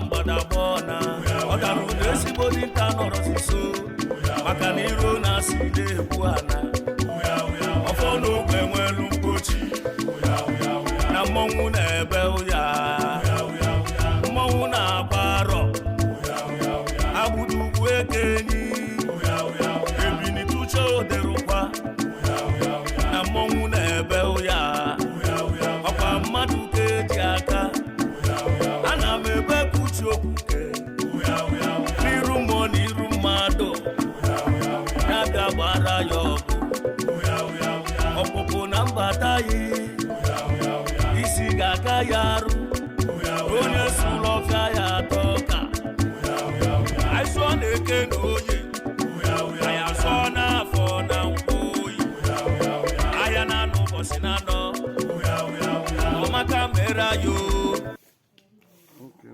mgbadabona ọdarụ na-ezigbo dinta nọrọzi so maka na iro na-asị na-ekwu ana ọfọ n'ogbe nwelu mkpochi na mmọnwụ na-ebe ụya mmọnwụ na-agba arọ agbụdugwu ekenyi ebinituche oderukwa na mmọnwụ na-ebe ụya ọkwa mmadụ ka eji aka ana m ebe kuchi okwuke n'iru mmụọ na iru mmadụ na-abịa gbara ya ọpụpụ na mbata yi isi ga-aka ya arụ onye sụrụ ọfịa ya atọ ka aịsụọ na-eke na oye aya sọ n'afọ na nkwụ oyi ahịa na anọ ụbọchị na anọ ọmaka mere ayo. Okay,